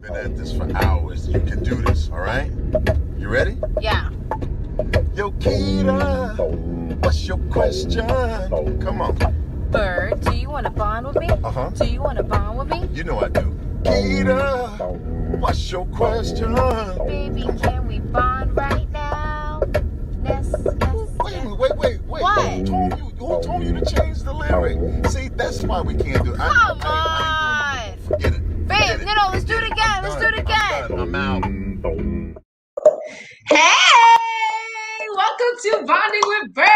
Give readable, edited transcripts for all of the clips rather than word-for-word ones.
Been at this for hours. You can do this, all right? You ready? Yeah. Yo, Kita, what's your question? Come on. Byrd, do you want to bond with me? Uh-huh. Do you want to bond with me? You know I do. Kita, what's your question? Baby, can we bond right now? Yes. Wait. What? Who told you to change the lyric? See, that's why we can't do it. Come I ain't doing it. Forget it. Babe, no, let's do it again. Let's do it again. I'm out. Hey, welcome to Bonding with Byrd.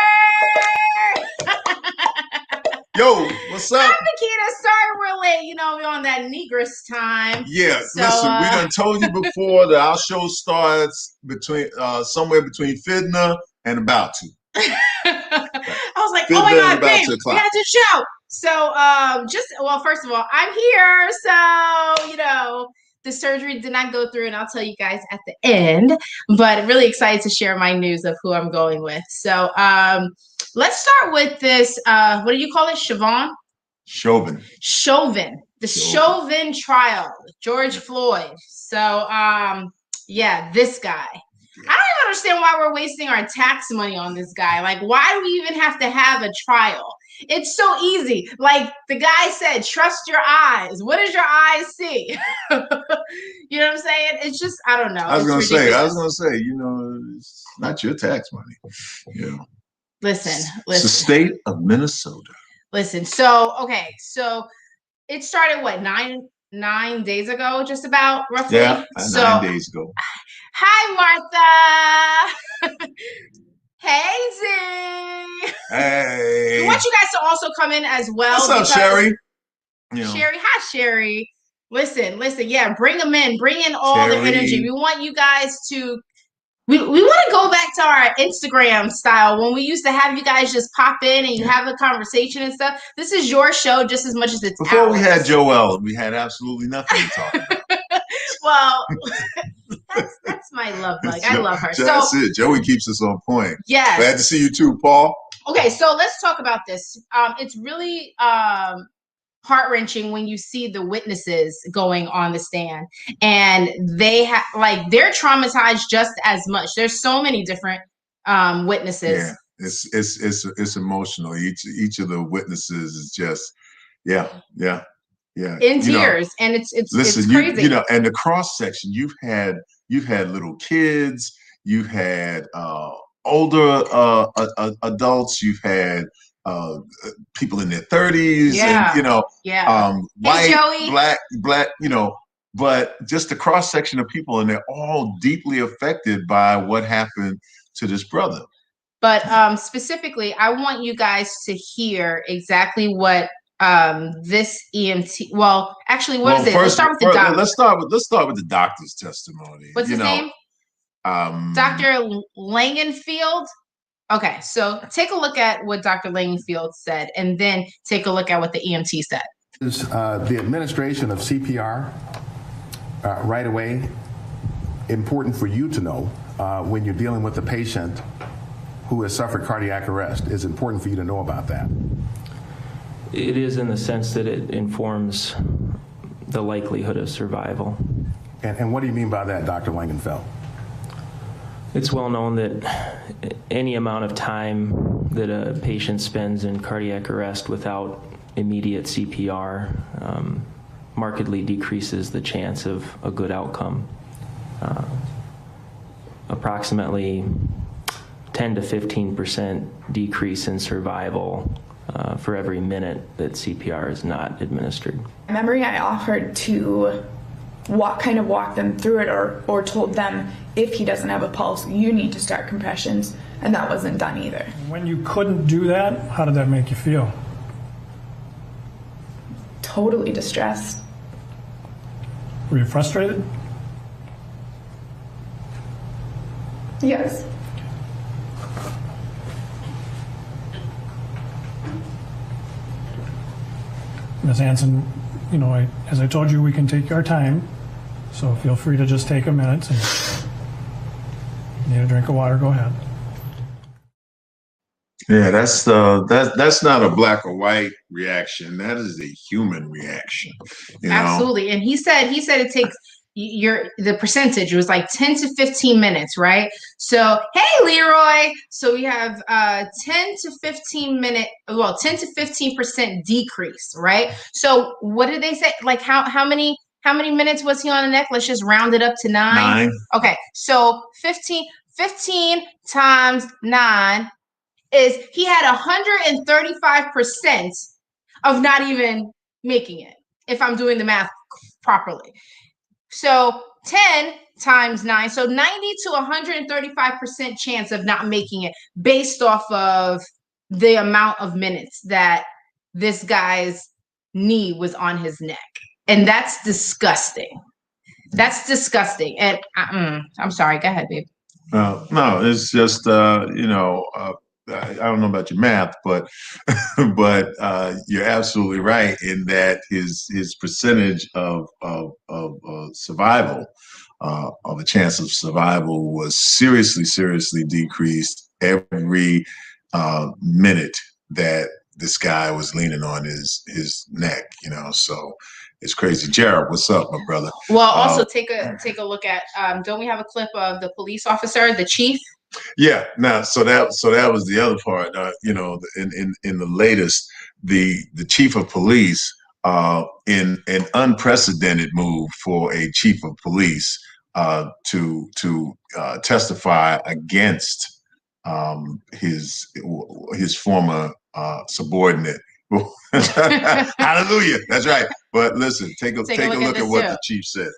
Yo, what's up? I'm Nikita. Sorry we're late. You know, we're on that Negress time. Yeah, So, listen, we done told you before that our show starts between somewhere between Fidna and about to. I was like, Fidna oh my God, about babe, 2 we o'clock. got to show. So, first of all, I'm here. So, the surgery did not go through, and I'll tell you guys at the end. But really excited to share my news of who I'm going with. So, let's start with this. What do you call it? Chauvin. The Chauvin trial, George Floyd. So, this guy. I don't even understand why we're wasting our tax money on this guy. Like, why do we even have to have a trial? It's so easy. Like the guy said, trust your eyes. What does your eyes see? You know what I'm saying? It's just, I don't know. I was gonna say, you know, it's not your tax money. Yeah. Listen. It's the state of Minnesota. Listen. So it started what, nine days ago, just about roughly. Yeah, 9 days ago. Hi, Martha. Hey, Z. Hey. We want you guys to also come in as well. What's up, Sherry? Sherry, hi, Sherry. Listen. Yeah, bring them in. Bring in all the energy. We want you guys to. We want to go back to our Instagram style when we used to have you guys just pop in and you have a conversation and stuff. This is your show just as much as it's Before ours. we had Joel, we had absolutely nothing to talk about. Well, that's my love bug. I love her. That's it. Joey keeps us on point. Yes. Glad to see you too, Paul. Okay, so let's talk about this. It's really heart-wrenching when you see the witnesses going on the stand, and they have they're traumatized just as much. There's so many different witnesses. Yeah, it's emotional. Each of the witnesses is just in tears, and it's crazy. And the cross section, you've had little kids, you've had older adults, you've had people in their 30s, and white, black, but just the cross section of people, and they're all deeply affected by what happened to this brother. But specifically, I want you guys to hear exactly what this EMT. Well, actually, what is it? Let's start with the doctor. Let's start with the doctor's testimony. What's his name? Dr. Langenfield. Okay, so take a look at what Dr. Langenfield said, and then take a look at what the EMT said. The administration of CPR right away, important for you to know when you're dealing with a patient who has suffered cardiac arrest. It's important for you to know about that. It is in the sense that it informs the likelihood of survival. And what do you mean by that, Dr. Langenfeld? It's well known that any amount of time that a patient spends in cardiac arrest without immediate CPR markedly decreases the chance of a good outcome. Approximately 10 to 15% decrease in survival for every minute that CPR is not administered. Memory, I offered to walk them through it, or told them, if he doesn't have a pulse, you need to start compressions, and that wasn't done either. When you couldn't do that, how did that make you feel? Totally distressed. Were you frustrated? Yes. Ms. Hanson, as I told you, we can take our time, so feel free to just take a minute. And need a drink of water, go ahead. Yeah, that's not a black or white reaction. That is a human reaction. Absolutely. And he said it takes the percentage was like 10 to 15 minutes, right? So, hey, Leroy. So we have 10 to 15% decrease, right? So what did they say? Like how many minutes was he on the neck? Let's just round it up to 9. 9. Okay. So 15 times 9 is he had 135% of not even making it, if I'm doing the math properly. So 10 times 9, so 90 to 135% chance of not making it based off of the amount of minutes that this guy's knee was on his neck. And that's disgusting. That's disgusting. And I'm sorry. Go ahead, babe. No, it's just I don't know about your math, but you're absolutely right in that his percentage of survival, of a chance of survival, was seriously decreased every minute that this guy was leaning on his neck. So it's crazy. Jared, what's up, my brother? Well, also take a look at. Don't we have a clip of the police officer, the chief? Yeah. Now, so that was the other part. In the latest, the chief of police, in an unprecedented move for a chief of police, to testify against his former subordinate. Hallelujah. That's right. But listen, take a look at what the chief said.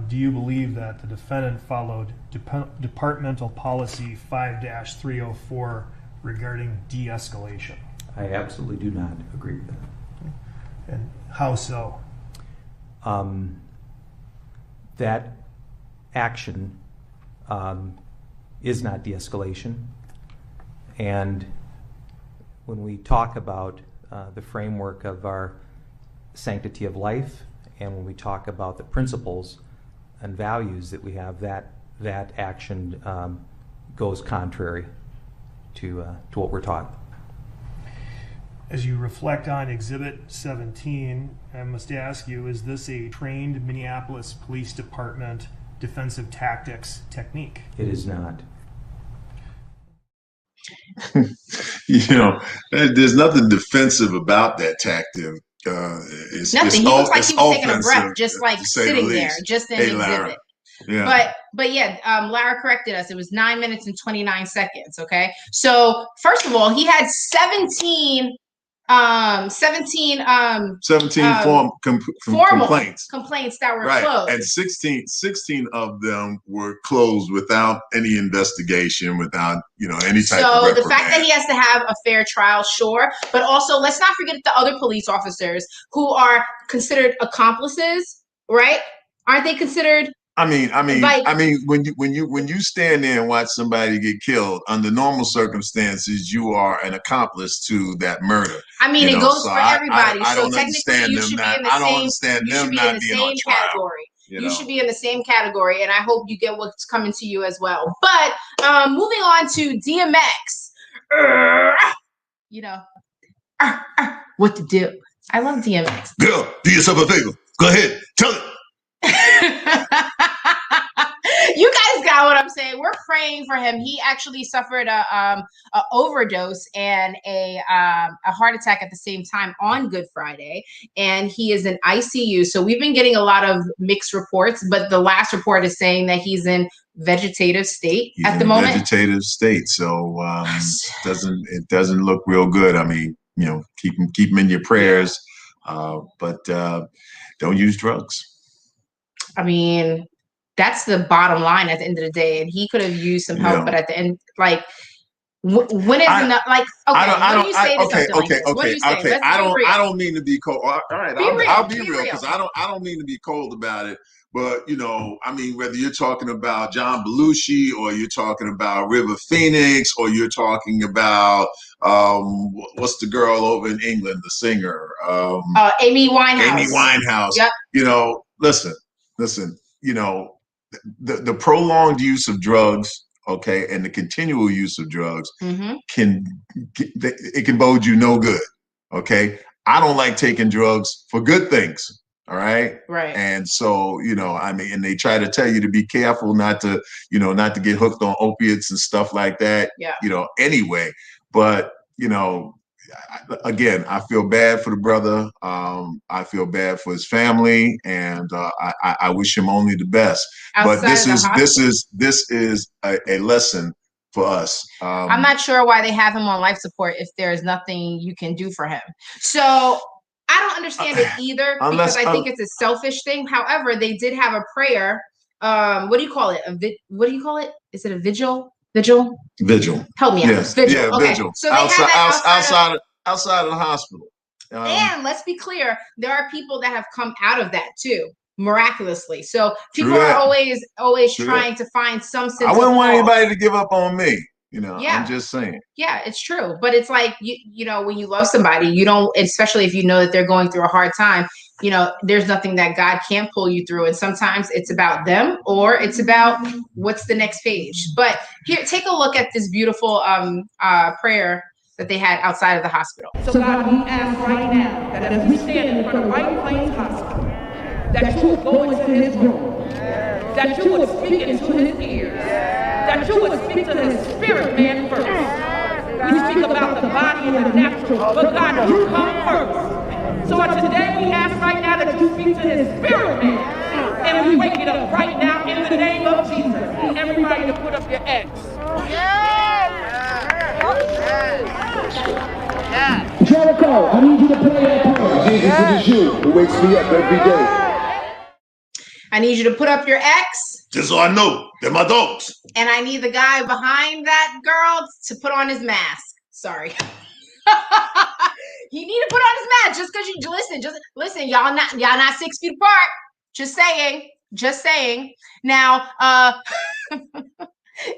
Do you believe that the defendant followed departmental policy 5-304 regarding de-escalation? I absolutely do not agree with that. And how so? That action is not de-escalation. And when we talk about the framework of our sanctity of life, and when we talk about the principles and values that we have, that action goes contrary to what we're taught. As you reflect on Exhibit 17, I must ask you, is this a trained Minneapolis Police Department defensive tactics technique? It is not. There's nothing defensive about that tactic. It's nothing. He looks like he was taking a breath, just like sitting there, just in an exhibit. Yeah. But yeah, Lara corrected us. It was 9 minutes and 29 seconds. Okay. So first of all, he had 17 complaints that were closed. And 16 of them were closed without any investigation, without any type of reprimand. So the fact that he has to have a fair trial, sure, but also let's not forget the other police officers who are considered accomplices, right? Aren't they considered? I mean, when you stand there and watch somebody get killed, under normal circumstances, you are an accomplice to that murder. I mean, it goes for everybody. I don't So technically, you should be in the same category. You should be in the same category, and I hope you get what's coming to you as well. But moving on to DMX, what to do? I love DMX. Girl, do yourself a favor. Go ahead, tell it. You guys got what I'm saying. We're praying for him. He actually suffered a overdose and a heart attack at the same time on Good Friday, and he is in ICU. So we've been getting a lot of mixed reports, but the last report is saying that he's in vegetative state at the moment. Vegetative state. So it doesn't look real good. I mean, keep him in your prayers, but don't use drugs. I mean, that's the bottom line at the end of the day. And he could have used some help, but at the end, like, when is enough? Like, okay, what do you say to something like this? What do you say? I don't mean to be cold. All right, I'll be real because I don't mean to be cold about it. But I mean, whether you're talking about John Belushi or you're talking about River Phoenix or you're talking about what's the girl over in England, the singer, Amy Winehouse. Amy Winehouse. Yep. Listen. The prolonged use of drugs, okay, and the continual use of drugs can bode you no good. Okay, I don't like taking drugs for good things. All right. Right. And so, I mean, and they try to tell you to be careful not to get hooked on opiates and stuff like that, Yeah. Anyway. But, again, I feel bad for the brother. I feel bad for his family, and I wish him only the best. But this is a lesson for us. I'm not sure why they have him on life support if there's nothing you can do for him. So I don't understand it either, because I think it's a selfish thing. However, they did have a prayer. What do you call it? What do you call it? Is it a vigil? Vigil. Help me out. Yes. Vigil. Yeah, okay. vigil. So they have that outside of the hospital. And let's be clear, there are people that have come out of that too, miraculously. So people are always trying to find some sense. I wouldn't want anybody to give up on me. I'm just saying. Yeah, it's true. But it's like, when you love somebody, you don't, especially if you know that they're going through a hard time, there's nothing that God can't pull you through. And sometimes it's about them, or it's about what's the next page. But here, take a look at this beautiful prayer that they had outside of the hospital. So God, we ask right now that as we stand in front of White Plains Hospital, that you would go into his room, that you would speak into his ears, that you would speak to his spirit man first. We speak about the body and the natural, but God, you come first. So today we ask right now that you speak to his spirit man, and we wake it up right now in the name of Jesus. Everybody to put up your X. Jericho, I need you to play that part. Jesus, it is you who wakes me up every day. I need you to put up your X. Just so I know, they're my dogs. And I need the guy behind that girl to put on his mask. Sorry. He need to put on his mask just because you listen, y'all not 6 feet apart. Just saying. Now,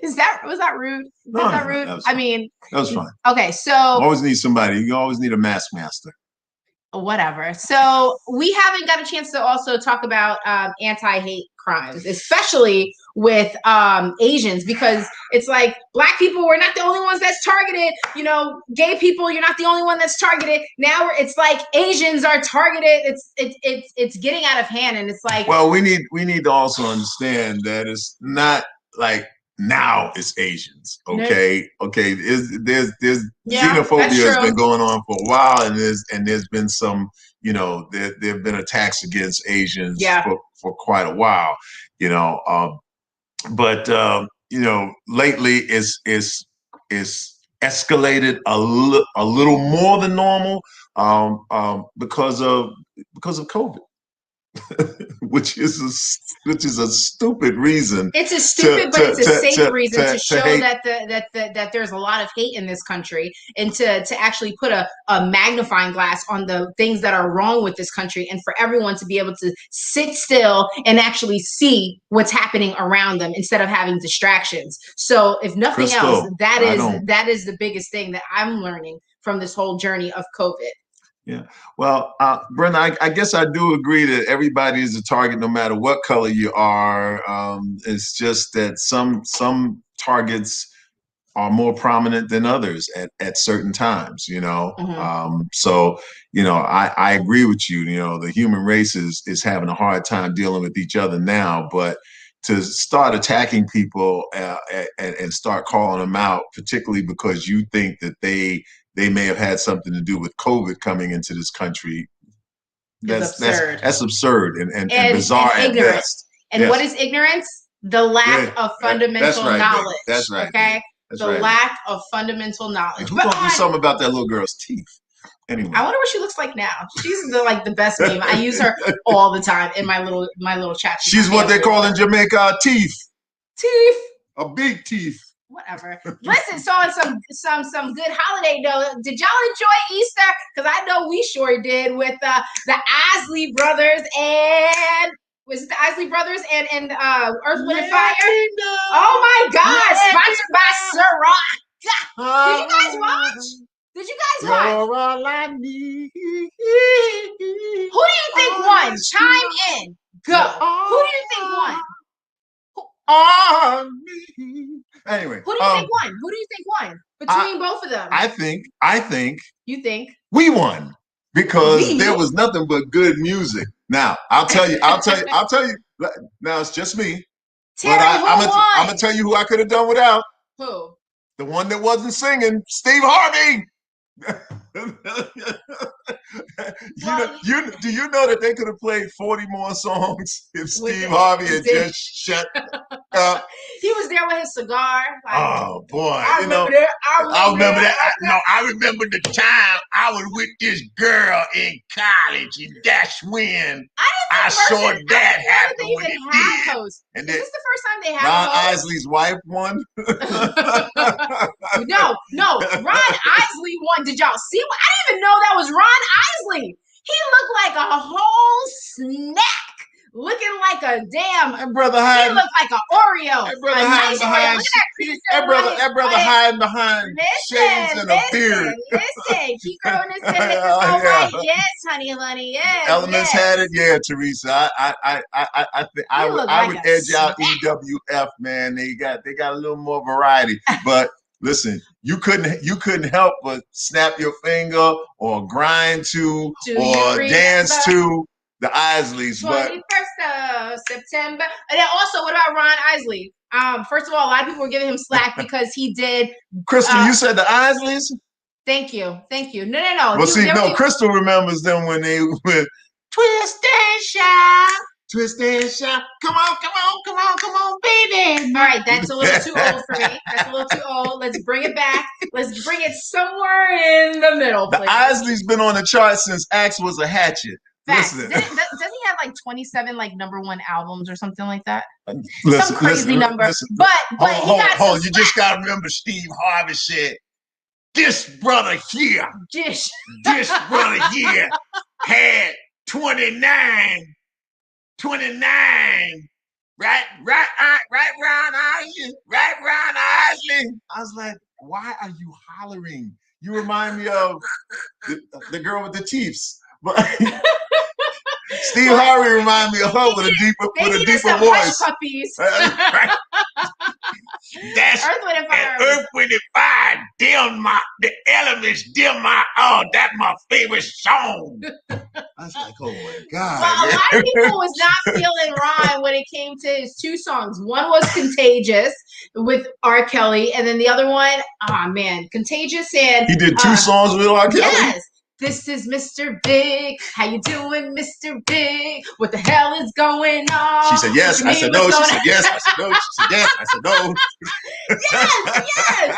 was that rude? Was that rude? That was fine. Okay, so always need somebody. You always need a mask master. Whatever. So we haven't got a chance to also talk about anti-hate crimes, especially with Asians, because it's like Black people, we're not the only ones that's targeted. Gay people, you're not the only one that's targeted. Now it's like Asians are targeted. It's getting out of hand, and it's like, well, we need to also understand that it's not like now it's Asians. Okay. There's xenophobia has been going on for a while, and there's been some, there've been attacks against Asians for quite a while, but lately it's escalated a little more than normal because of COVID. which is a stupid reason. It's a stupid, but it's a safe reason to show that there's a lot of hate in this country, and to actually put a magnifying glass on the things that are wrong with this country, and for everyone to be able to sit still and actually see what's happening around them instead of having distractions. So if nothing else, that is the biggest thing that I'm learning from this whole journey of COVID. Yeah. Well, Brenda, I guess I do agree that everybody is a target, no matter what color you are. It's just that some targets are more prominent than others at certain times, Mm-hmm. So, I agree with you. The human race is having a hard time dealing with each other now, but to start attacking people and start calling them out, particularly because you think that they may have had something to do with COVID coming into this country. That's absurd and bizarre at best. And what is ignorance? The lack of fundamental knowledge. Baby. That's right. Okay. Lack of fundamental knowledge. And who told you something about that little girl's teeth? Anyway. I wonder what she looks like now. She's the best meme. I use her all the time in my little chat. She's what they call in Jamaica teeth. Teeth. A big teeth. Whatever. Listen, so on some good holiday note, did y'all enjoy Easter? Because I know we sure did with the Isley Brothers and and Earth, Wind, and Fire. Oh my God! Sponsored by Ciroc. Did you guys watch? Who do you think won? Chime in. Go. Who do you think won? Anyway, who do you think won? Who do you think won between both of them? I think. You think we won because there was nothing but good music Now, I'll tell you. Now it's just me. Terry, but I'm gonna tell you who I could have done without. Who? The one that wasn't singing, Steve Harvey. Do you know that they could have played 40 more songs if Steve Harvey had just shut up? He was there with his cigar. Like, oh boy, I remember that. I remember the time I was with this girl in college, and that's when I saw that happen. When it did. And is this the first time they have Ron Isley's wife won? No, Ron Isley won. Did y'all see? I didn't even know that was Ron Isley. He looked like a whole snack, looking like a damn brother. He looked like an Oreo. That brother hiding behind. That brother hiding behind shades and a beard. Listen, keep growing his head. All right, yes, honey, yes. Elements had it, yeah, Teresa. I would edge out EWF, man. They got a little more variety, but. Listen, you couldn't help but snap your finger or grind to or dance to the Isleys. 21st of September. And then also, what about Ron Isley? First of all, a lot of people were giving him slack because he did. Crystal, you said the Isleys? Thank you. No. Well, Crystal remembers them when they went twist and shout. Twist and shout. Come on, baby. All right, that's a little too old for me. That's a little too old. Let's bring it back. Let's bring it somewhere in the middle, please. The Isley's been on the chart since Axe was a hatchet. Listen. Doesn't he have like 27 like #1 albums or something like that? Some crazy number. Listen. But hold on. You just gotta remember Steve Harvey said, this brother here had 29, right, Ron Isley. I was like, why are you hollering? You remind me of the girl with the teeths. But Steve Harvey reminded me of her with a deeper voice. Puppies. That's Earth, Wind and Fire. The elements, that's my favorite song. I was like, oh my God. Well, a lot of people was not feeling Ron when it came to his 2 songs. One was Contagious with R. Kelly, and then the other one, Contagious and he did 2 songs with R. Kelly? Yes. This is Mr. Big. How you doing, Mr. Big? What the hell is going on? She said yes. I said no. She said yes. I said no. She said yes. I said no. Yes. That's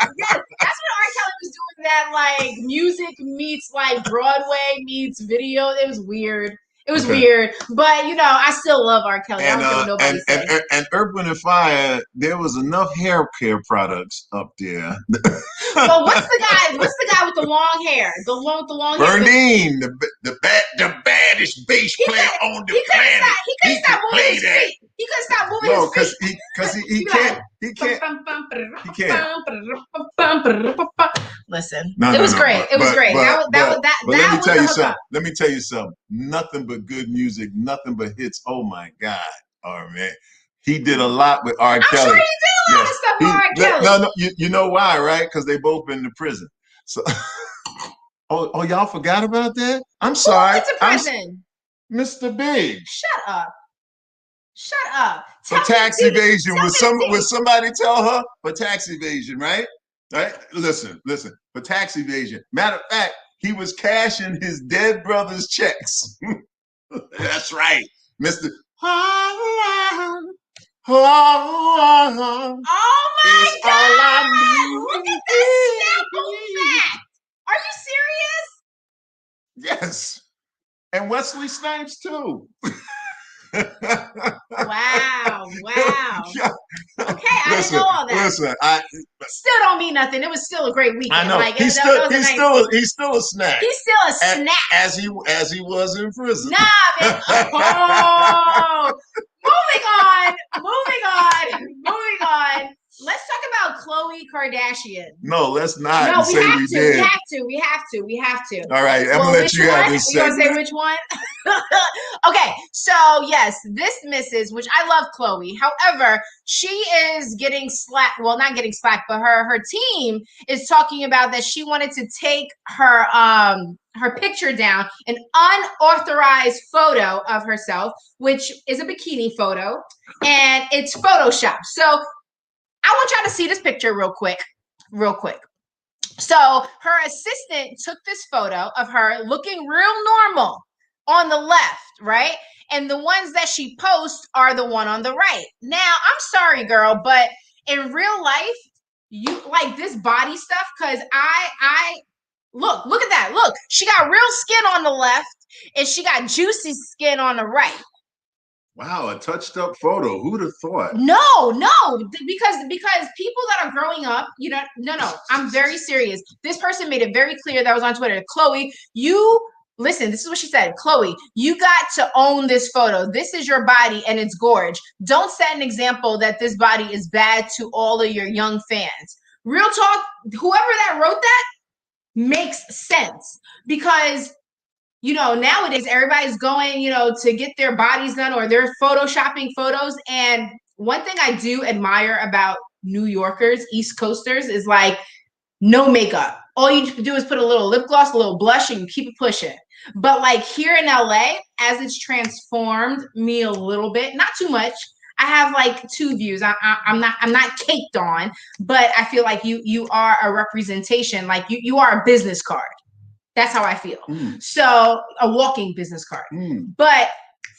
when R. Kelly was doing that, like, music meets, like, Broadway meets video. It was weird. Weird. But, I still love R. Kelly. I don't care what nobody says. And Earth, Wind and Fire, there was enough hair care products up there. Well, what's the guy with the long hair? The one with the long hair. Bernine, the baddest bass player on the planet. He couldn't stop moving his feet. He couldn't stop moving his feet. Because he can't. He can't. Listen, it was great. It was great. Let me tell you something. Nothing but good music. Nothing but hits. Oh my God. Oh man. He did a lot with R. Kelly. I'm sure he did a lot of stuff with R. Kelly. No. You know why, right? Because they both been to prison. So, oh, y'all forgot about that? I'm sorry. Who went to prison? Mr. Big. Shut up. For tax evasion. Would somebody tell her? For tax evasion, right? Right? Listen. For tax evasion. Matter of fact, he was cashing his dead brother's checks. That's right. Mr. Oh my God! Look at that snap back. Are you serious? Yes. And Wesley Snipes too. Wow. Yeah. Okay, I didn't know all that. Listen, still don't mean nothing. It was still a great weekend. I know. Like, he's still a snack. He's still a snack. As he was in prison. Nah, man. Oh. Moving on. Let's talk about Khloe Kardashian. No, let's not. No, we have to. All right, I'm gonna let you have this. You gonna say which one? Okay, So yes, this missus, which I love Chloe. However, she is getting slack. Well, not getting slack, but her team is talking about that she wanted to take her picture down, an unauthorized photo of herself, which is a bikini photo, and it's Photoshopped. So I want y'all to see this picture real quick. So her assistant took this photo of her looking real normal on the left, right? And the ones that she posts are the one on the right. Now, I'm sorry, girl, but in real life, you like this body stuff because I look at that. Look, she got real skin on the left and she got juicy skin on the right. Wow, a touched up photo. Who'd have thought? No, because people that are growing up, no, I'm very serious. This person made it very clear that was on Twitter. Chloe, listen, this is what she said. Chloe, you got to own this photo. This is your body and it's gorge. Don't set an example that this body is bad to all of your young fans. Real talk, whoever that wrote that makes sense because nowadays everybody's going, to get their bodies done or they're photoshopping photos. And one thing I do admire about New Yorkers, East Coasters, is like no makeup. All you do is put a little lip gloss, a little blush, and you keep it pushing. But like here in LA, as it's transformed me a little bit, not too much. I have like two views. I'm not caked on, but I feel like you are a representation. Like you are a business card. That's how I feel. So a walking business card. But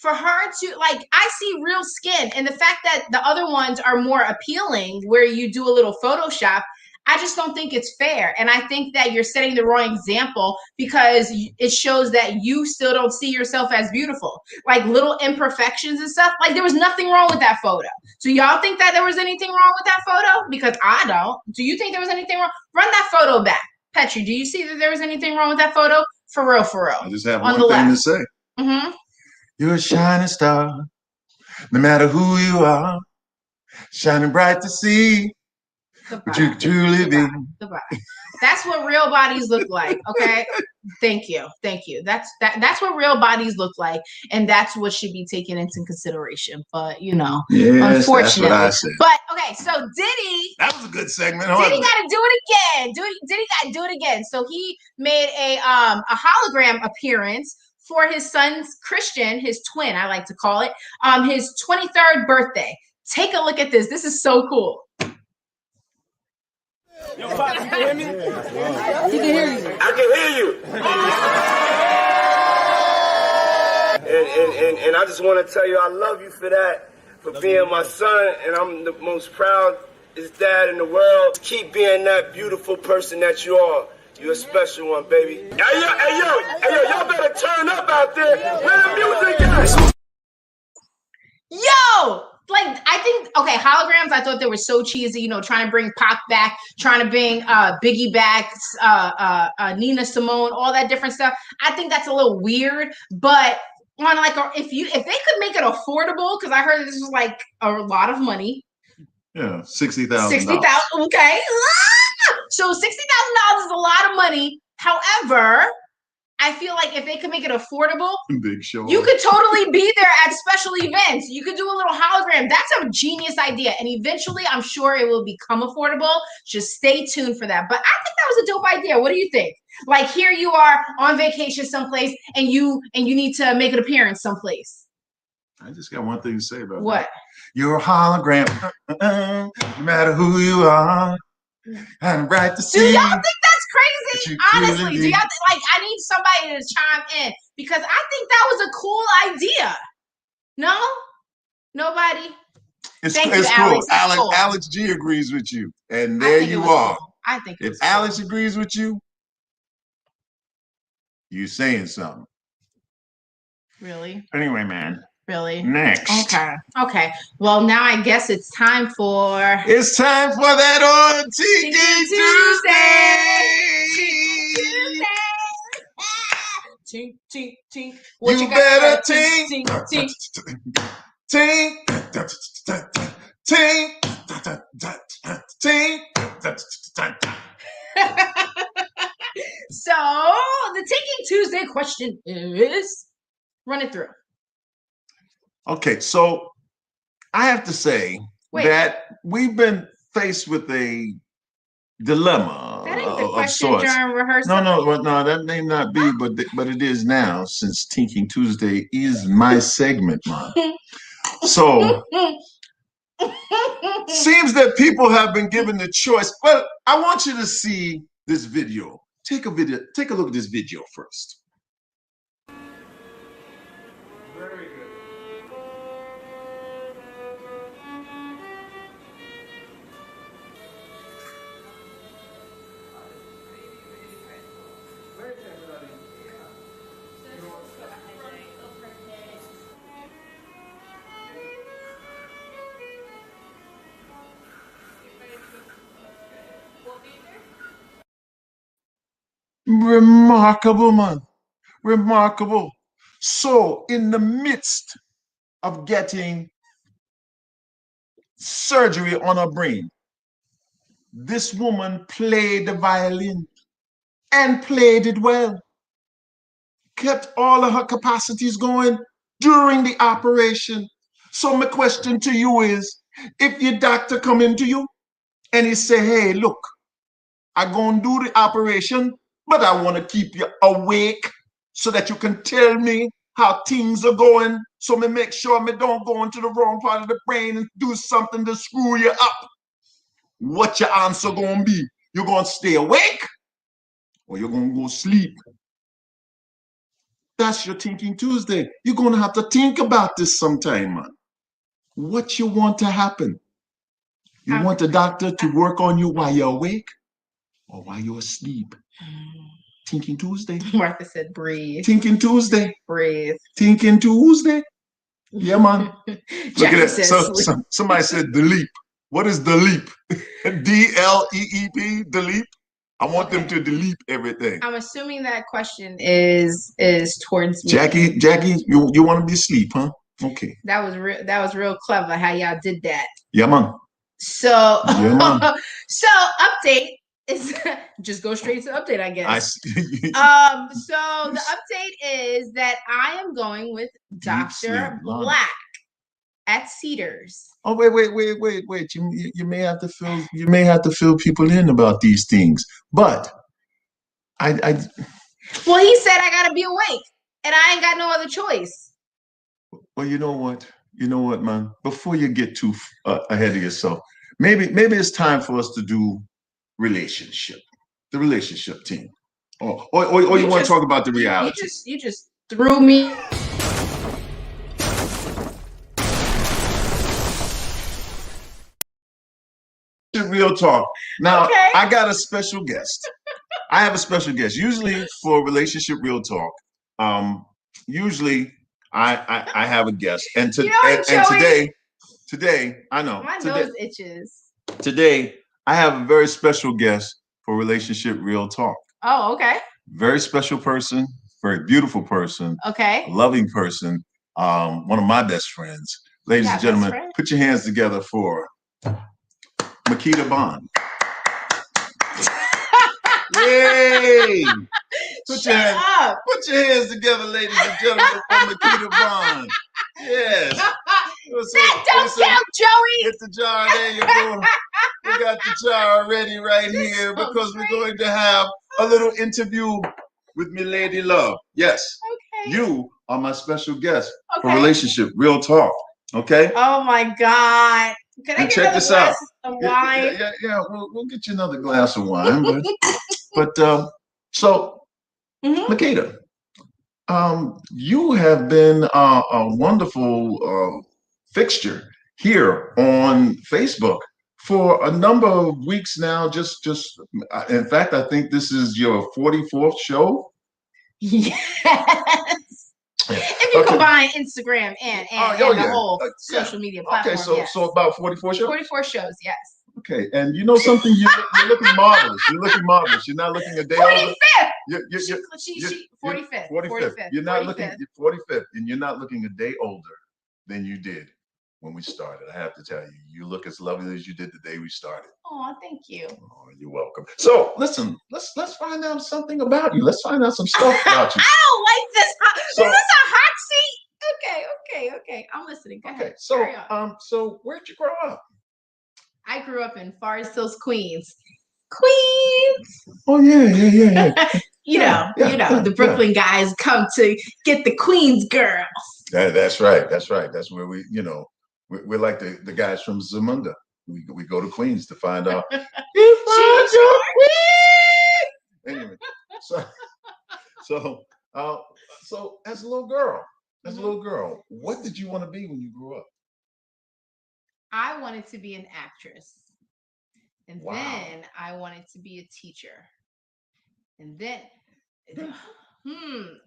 for her to I see real skin, and the fact that the other ones are more appealing where you do a little Photoshop, I just don't think it's fair. And I think that you're setting the wrong example because it shows that you still don't see yourself as beautiful. Like little imperfections and stuff. Like there was nothing wrong with that photo. So y'all think that there was anything wrong with that photo? Because I don't. Do you think there was anything wrong? Run that photo back. Petri, do you see that there was anything wrong with that photo? For real. I just have one thing to say. You're a shining star, no matter who you are, shining bright to see what you truly be. Goodbye. That's what real bodies look like. Okay. Thank you. That's what real bodies look like, and that's what should be taken into consideration. But yes, unfortunately, that's what I said. But okay, so Diddy. That was a good segment. Diddy got to do it again. Diddy got to do it again. So he made a hologram appearance for his son's Christian, his twin, I like to call it, his 23rd birthday. Take a look at this. This is so cool. Yo, Pop, you can hear me? He can hear you. I can hear you. And I just want to tell you I love you for that, for being my son, and I'm the most proudest dad in the world. Keep being that beautiful person that you are. You're a special one, baby. Hey, yo, y'all better turn up out there. Where the music at? Yo! I think, holograms, I thought they were so cheesy, trying to bring Pac back, trying to bring Biggie back, Nina Simone, all that different stuff. I think that's a little weird, but on if they could make it affordable, because I heard this was like a lot of money. Yeah, $60,000. Okay. So $60,000 is a lot of money. However, I feel like if they could make it affordable, big show. You could totally be there at special events. You could do a little hologram. That's a genius idea. And eventually, I'm sure it will become affordable. Just stay tuned for that. But I think that was a dope idea. What do you think? Like here you are on vacation someplace and you need to make an appearance someplace. I just got one thing to say about what? That. You're a hologram. No matter who you are. I'm right to see. Do y'all think that's crazy? Honestly, do y'all think, I need somebody to chime in because I think that was a cool idea. No? Nobody? It's Thank cool. you, Alex. It's cool. Alex G agrees with you. And there you are. Cool. I think if Alex agrees with you, you're saying something. Really? Anyway, man. Really? Next. Okay. Well, now I guess it's time for... It's time for that on Tiki Tuesday. Tink, tink, tink. What you better tink. Tink. Tink. So, the Taking Tuesday question is... Run it through. Okay, so I have to say that we've been faced with a dilemma That ain't the of question sorts. during rehearsal. No, that may not be, but it is now, since Tinking Tuesday is my segment, man. So seems that people have been given the choice. Well, I want you to see this video. Take a look at this video first. Very good. Remarkable, man. Remarkable. So, in the midst of getting surgery on her brain, this woman played the violin and played it well. Kept all of her capacities going during the operation. So, my question to you is, if your doctor come into you and he say, hey, look, I'm going to do the operation, but I want to keep you awake so that you can tell me how things are going, so me make sure me don't go into the wrong part of the brain and do something to screw you up. What your answer going to be? You're going to stay awake or you're going to go sleep? That's your Thinking Tuesday. You're going to have to think about this sometime, man. What you want to happen? You want the doctor to work on you while you're awake or while you're asleep? Thinking Tuesday. Martha said, breathe. Thinking Tuesday. Breathe. Thinking Tuesday. Yeah, man. Look at that. Says Somebody said delete. What is delete? DLEEP? Delete? I want them to delete everything. I'm assuming that question is towards me. Jackie, you want to be asleep, huh? Okay. That was real clever how y'all did that. Yeah, man. So yeah, man. So update is just go straight to update, I guess. So the update is that I am going with Dr. Black at Cedars. Oh, wait. You may have to fill people in about these things. But well, he said I gotta be awake and I ain't got no other choice. Well, you know what, man? Before you get too ahead of yourself, maybe it's time for us to do the relationship team. Or you want to talk about the reality? You just threw me. Real talk. Now, okay. I got a special guest. I have a special guest. Usually for Relationship Real Talk, usually I have a guest. And today, I know. My nose itches. Today, I have a very special guest for Relationship Real Talk. Oh, okay. Very special person, very beautiful person. Okay. Loving person. One of my best friends. Ladies and gentlemen, put your hands together for Makita Bond. Yay! Put your hands together, ladies and gentlemen, for Makita Bond. Yes. That don't count, Joey. Get the jar. There you go. We got the jar ready right here because we're going to have a little interview with me, Lady Love. Yes. Okay. You are my special guest for Relationship Real Talk. Okay. Oh my God. Can I get another glass of wine? Yeah. We'll get you another glass of wine. But Makita, you have been a wonderful fixture here on Facebook for a number of weeks now. Just in fact, I think this is your 44th show. Yes. If you combine Instagram and the whole social media platform. Okay, so about 44 shows? 44 shows, yes. Okay, and you know something? You're looking marvelous. You're looking marvelous. You're not looking a day 45th. older. 45th. 45th. You're not looking 45th, and you're not looking a day older than you did when we started. I have to tell you, you look as lovely as you did the day we started. Oh, thank you. Oh, you're welcome. So listen, let's find out something about you. Let's find out some stuff about you. I don't like this. Is this a hot seat? Okay. Okay. I'm listening. Go Okay, ahead. so Carry on. so where'd you grow up? I grew up in Forest Hills, Queens. Queens. Oh yeah. You know, the Brooklyn guys come to get the Queens girls. That's right. That's right. That's where we, we're like the guys from Zamunda. We go to Queens to find out. You find your queen. Anyway, so as a little girl, what did you want to be when you grew up? I wanted to be an actress. And Wow. then I wanted to be a teacher. And then,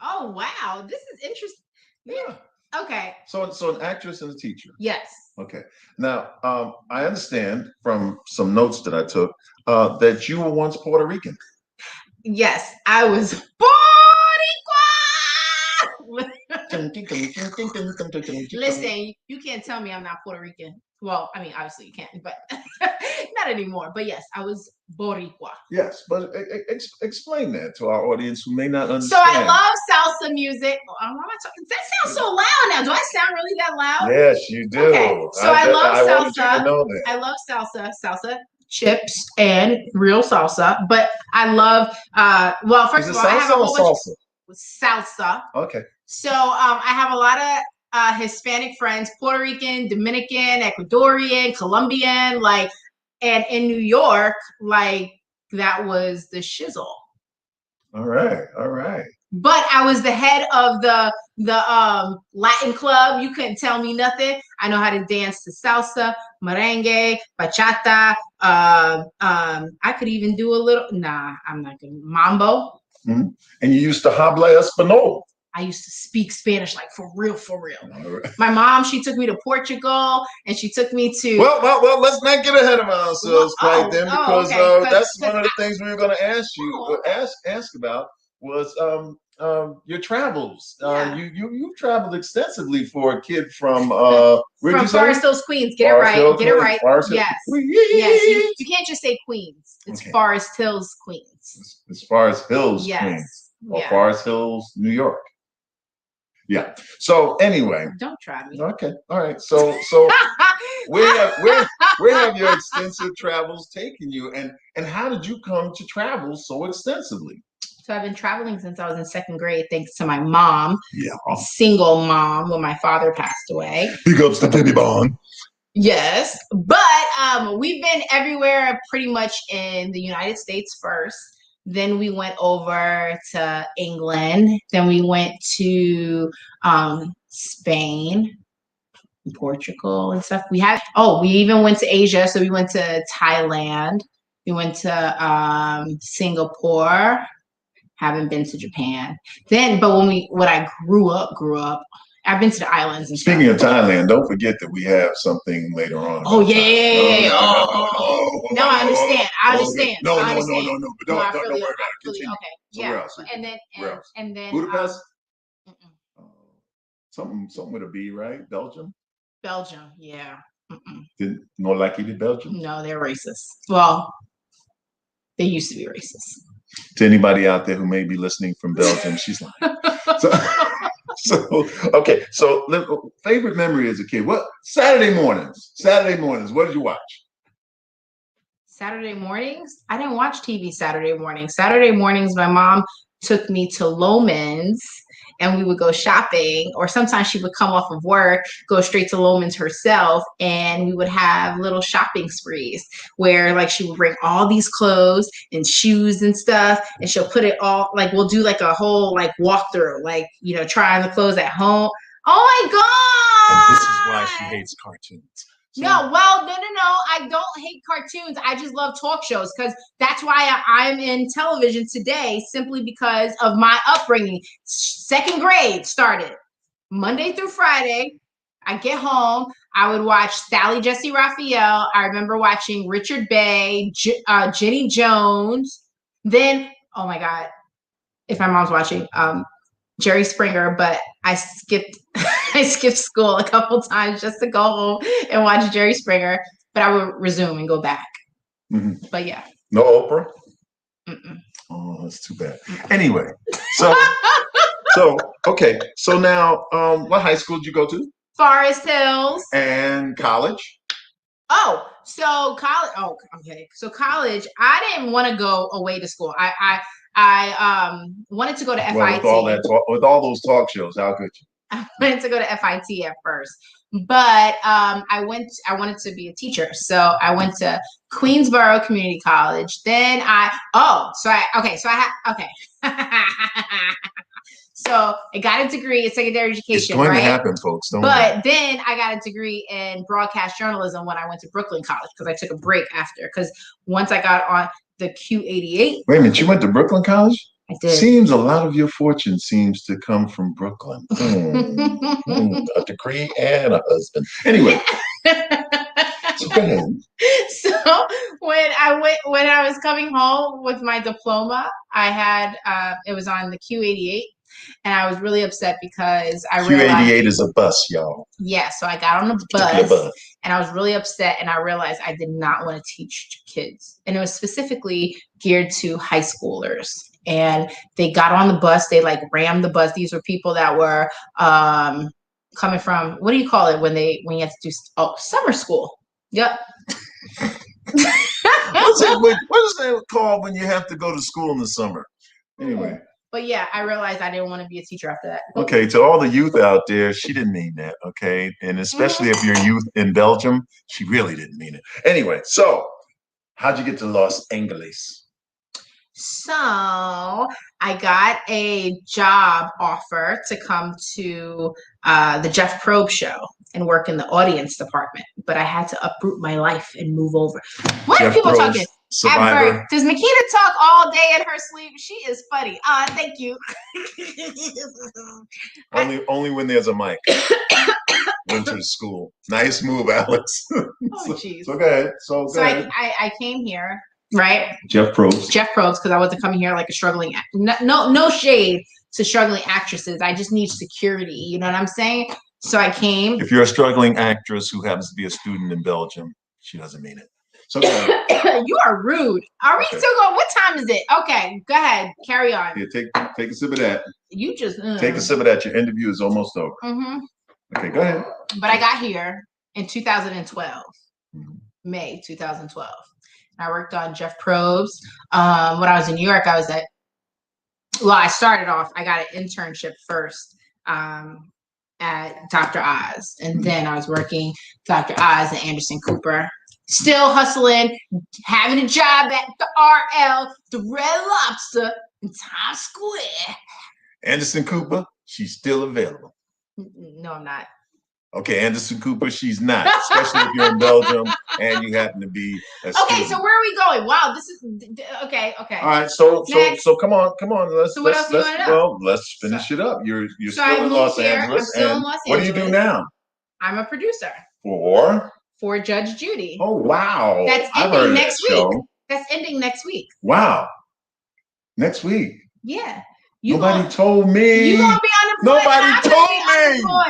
oh wow, this is interesting. Yeah. Okay. So an actress and a teacher. Yes. Okay. Now, I understand from some notes that I took that you were once Puerto Rican. Yes, I was Boricua. Listen, you can't tell me I'm not Puerto Rican. Well, I mean, obviously you can, but not anymore. But yes, I was Boricua. Yes, but explain that to our audience who may not understand. So I love salsa music. That sounds so loud now. Do I sound really that loud? Yes, you do. Okay, so I love salsa. Wanted you to know that. I love salsa chips and real salsa. But I love, well, first of all, I have a whole bunch of salsa. Okay. So I have a lot of Hispanic friends, Puerto Rican, Dominican, Ecuadorian, Colombian, and in New York, that was the shizzle. All right. But I was the head of the Latin club. You couldn't tell me nothing. I know how to dance to salsa, merengue, bachata. I could even do a little. Nah, I'm not gonna mambo. Mm-hmm. And you used to habla español. I used to speak Spanish for real. Right. My mom, she took me to Portugal, and she took me to. Well. Let's not get ahead of ourselves because that's one of the things we were going to ask you. Ask about was your travels. Yeah. You've traveled extensively for a kid from Forest Hills, Queens. Get it right. Yes. Yes. You can't just say Queens. It's okay. Forest Hills, Queens. It's Forest Hills, yes. Queens, or Forest Hills, New York. Yeah. So anyway. Don't try me. Okay. All right. So where have your extensive travels taken you, and how did you come to travel so extensively? So I've been traveling since I was in second grade, thanks to my mom. Yeah. A single mom when my father passed away. Big ups to Baby Bond. Yes, but we've been everywhere pretty much in the United States first. Then we went over to England. Then we went to Spain, Portugal, and stuff. We even went to Asia. So we went to Thailand. We went to Singapore. Haven't been to Japan. But when I grew up, I've been to the islands and Speaking of Thailand, don't forget that we have something later on. Oh yeah. No, I understand. No. But don't worry about it. Continue. Okay. So yeah. Where else? And then Budapest. Something with a B, right? Belgium. Yeah. Didn't no like you to Belgium? No, they're racist. Well, they used to be racist. To anybody out there who may be listening from Belgium, she's lying. Okay. So favorite memory as a kid. What Saturday mornings, what did you watch? Saturday mornings? I didn't watch TV Saturday mornings. Saturday mornings, my mom took me to Loman's and we would go shopping, or sometimes she would come off of work, go straight to Loman's herself, and we would have little shopping sprees where she would bring all these clothes and shoes and stuff, and she'll put it all, we'll do a whole walkthrough, try on the clothes at home. Oh my God! And this is why she hates cartoons. No, well, no. I don't hate cartoons. I just love talk shows because that's why I'm in television today, simply because of my upbringing. Second grade started Monday through Friday. I get home. I would watch Sally Jesse Raphael. I remember watching Richard Bay, Jenny Jones. Then, oh my God, if my mom's watching, Jerry Springer, but I skipped school a couple times just to go home and watch Jerry Springer, but I would resume and go back. Mm-hmm. But yeah. No Oprah? Mm-mm. Oh, that's too bad. Anyway, so okay. So now, what high school did you go to? Forest Hills. And college? Oh, so college. Oh, okay. So college, I didn't want to go away to school. I wanted to go to FIT. Well, with all that with all those talk shows, how could you? I wanted to go to FIT at first, but I wanted to be a teacher, so I went to Queensborough Community College. Then So I got a degree in secondary education. It's going to happen, folks. But then I got a degree in broadcast journalism when I went to Brooklyn College because I took a break after. Because once I got on the Q88. Wait a minute, you went to Brooklyn College? I did. Seems a lot of your fortune seems to come from Brooklyn. A degree and a husband. Anyway. So go ahead. So when I was coming home with my diploma, I had it was on the Q88. And I was really upset because I realized Q88 is a bus, y'all. Yeah, so I got on the bus and I was really upset, and I realized I did not want to teach kids. And it was specifically geared to high schoolers. And they got on the bus, they like rammed the bus. These were people that were coming from, what do you call it when you have to do summer school? Yep. What is that called when you have to go to school in the summer? Anyway. But yeah, I realized I didn't want to be a teacher after that. Okay, to all the youth out there, she didn't mean that, okay? And especially if you're youth in Belgium, she really didn't mean it. Anyway, so how'd you get to Los Angeles? So I got a job offer to come to the Jeff Probe show and work in the audience department, but I had to uproot my life and move over. What are people talking? Survivor. Does Makita talk all day in her sleep? She is funny. Thank you. Only when there's a mic. Went to school. Nice move, Alex. Oh, jeez. So go ahead. So I came here, right? Jeff Probst, because I wasn't coming here like a struggling. No shade to struggling actresses. I just need security. You know what I'm saying? So I came. If you're a struggling actress who happens to be a student in Belgium, she doesn't mean it. So you are rude. Are we still going? What time is it? Okay, go ahead. Carry on. Yeah, take a sip of that. You just take a sip of that. Your interview is almost over. Mm-hmm. Okay, go ahead. But I got here in 2012, May 2012. And I worked on Jeff Probst. When I was in New York, I started off. I got an internship first at Dr. Oz, and then I was working Dr. Oz and Anderson Cooper. Still hustling, having a job at the RL, the Red Lobster in Times Square. Anderson Cooper, she's still available. No, I'm not. Okay, Anderson Cooper, she's not, especially if you're in Belgium and you happen to be a student. Okay, so where are we going? Wow, this is okay. All right, so come on. Let's let's finish it up. You're still in Los Angeles. I'm still in Los Angeles. What do you do now? I'm a producer. For Judge Judy. Oh, wow. That's ending next week. That's ending next week. Wow. Next week? Yeah. Nobody told me. You're going to be unemployed. Nobody told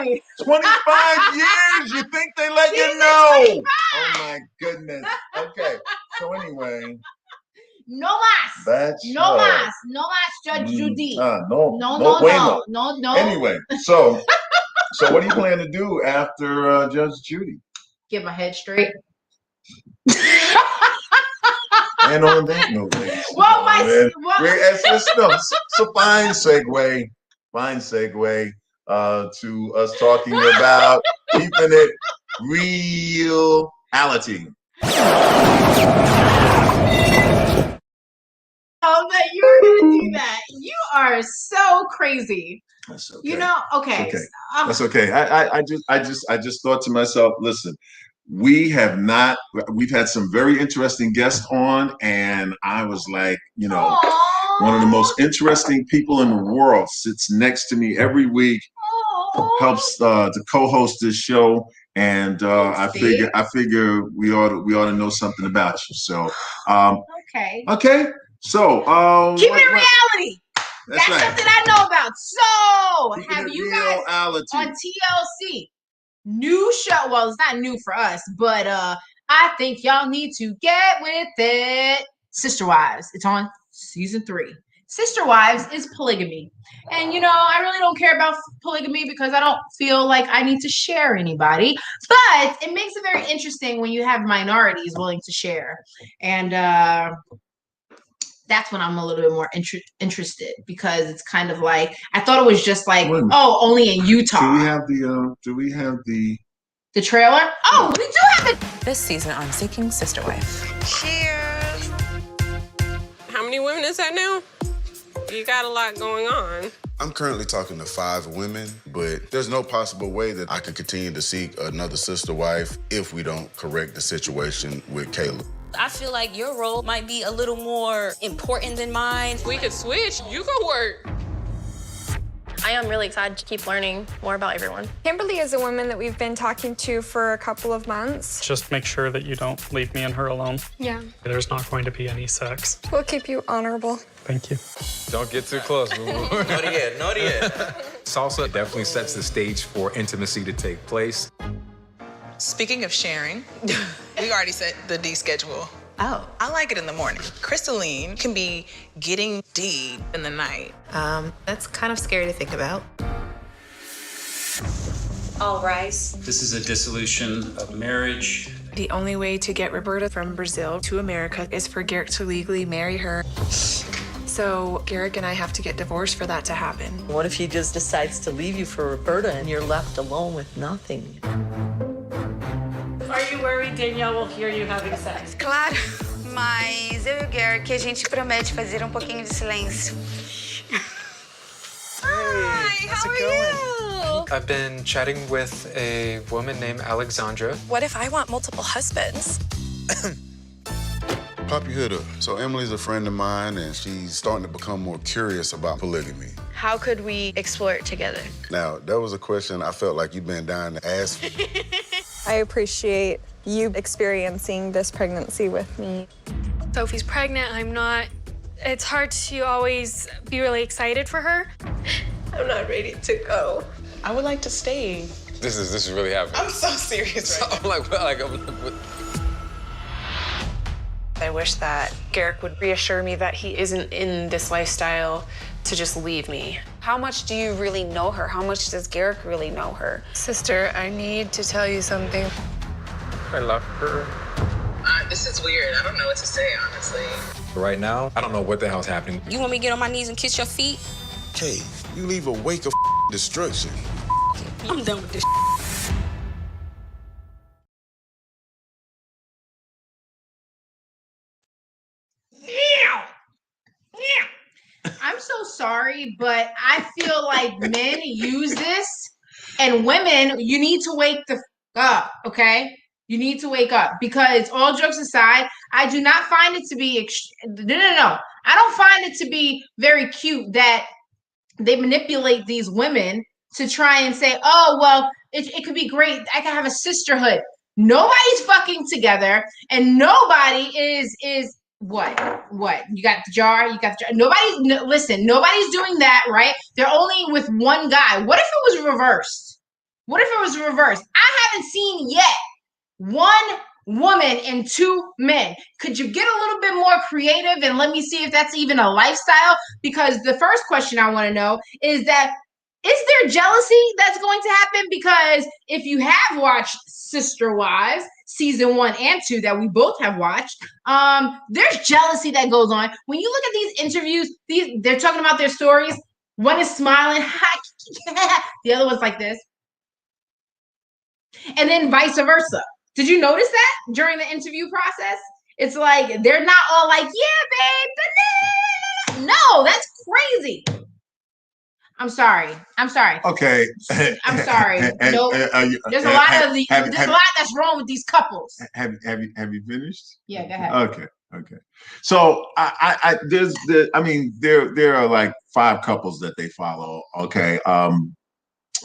me. 25 years. You think they let you know? 25. Oh, my goodness. Okay. So anyway. No más. No más, Judge Judy. No. Anyway, so what do you plan to do after Judge Judy? Get my head straight. And on that note, it's a fine segue to us talking about keeping it reality. Oh, that you were gonna do that. You are so crazy. That's okay. You know, okay. That's okay. I just thought to myself, listen, we've had some very interesting guests on, and I was like, one of the most interesting people in the world sits next to me every week, helps to co-host this show, and I figure we ought to know something about you. So okay. So keep it reality. That's right. Something I know about. So have you guys on TLC? New show. Well, it's not new for us, but I think y'all need to get with it. Sister Wives. It's on season 3. Sister Wives is polygamy. And, you know, I really don't care about polygamy because I don't feel like I need to share anybody. But it makes it very interesting when you have minorities willing to share. And that's when I'm a little bit more interested, because it's kind of like, I thought it was just like, oh, only in Utah. Do we have the trailer? Oh, we do have it. This season on Seeking Sister Wife. Cheers. How many women is that now? You got a lot going on. I'm currently talking to 5 women, but there's no possible way that I could continue to seek another sister wife if we don't correct the situation with Caleb. I feel like your role might be a little more important than mine. We could switch. You go work. I am really excited to keep learning more about everyone. Kimberly is a woman that we've been talking to for a couple of months. Just make sure that you don't leave me and her alone. Yeah. There's not going to be any sex. We'll keep you honorable. Thank you. Don't get too close, boo. Not yet, not yet. Salsa definitely sets the stage for intimacy to take place. Speaking of sharing, we already set the D schedule. Oh. I like it in the morning. Crystalline can be getting D in the night. That's kind of scary to think about. All rise. This is a dissolution of marriage. The only way to get Roberta from Brazil to America is for Garrick to legally marry her. So Garrick and I have to get divorced for that to happen. What if he just decides to leave you for Roberta and you're left alone with nothing? Are you worried Danielle will hear you having sex? Claro, mas eu e o Garrick, que a gente promete fazer pouquinho de silêncio. Hi, how are you? I've been chatting with a woman named Alexandra. What if I want multiple husbands? Pop your hood up. So Emily's a friend of mine, and she's starting to become more curious about polygamy. How could we explore it together? Now, that was a question I felt like you've been dying to ask. I appreciate you experiencing this pregnancy with me. Sophie's pregnant, I'm not. It's hard to always be really excited for her. I'm not ready to go. I would like to stay. This is really happening. I'm so serious right now. I wish that Garrick would reassure me that he isn't in this lifestyle to just leave me. How much do you really know her? How much does Garrick really know her? Sister, I need to tell you something. I love her. This is weird. I don't know what to say, honestly. Right now, I don't know what the hell's happening. You want me to get on my knees and kiss your feet? Kay, you leave a wake of destruction. I'm done with this. I'm so sorry, but I feel like men use this, and women, you need to wake the up, okay? You need to wake up, because all jokes aside, I do not find it to be, no. I don't find it to be very cute that they manipulate these women to try and say, oh, well, it could be great. I can have a sisterhood. Nobody's fucking together, and nobody is what? You got the jar? You got the jar? Listen, nobody's doing that, right? They're only with one guy. What if it was reversed? What if it was reversed? I haven't seen yet one woman and 2 men. Could you get a little bit more creative and let me see if that's even a lifestyle? Because the first question I want to know is there jealousy that's going to happen? Because if you have watched Sister Wives, season 1 and 2 that we both have watched, there's jealousy that goes on. When you look at these interviews, they're talking about their stories. One is smiling, the other one's like this. And then vice versa. Did you notice that during the interview process? It's like, they're not all like, yeah, babe. No, that's crazy. I'm sorry. Okay. I'm sorry. No, there's a lot that's wrong with these couples. Have you finished? Yeah, go ahead. Okay. So there are like 5 couples that they follow. Okay. 2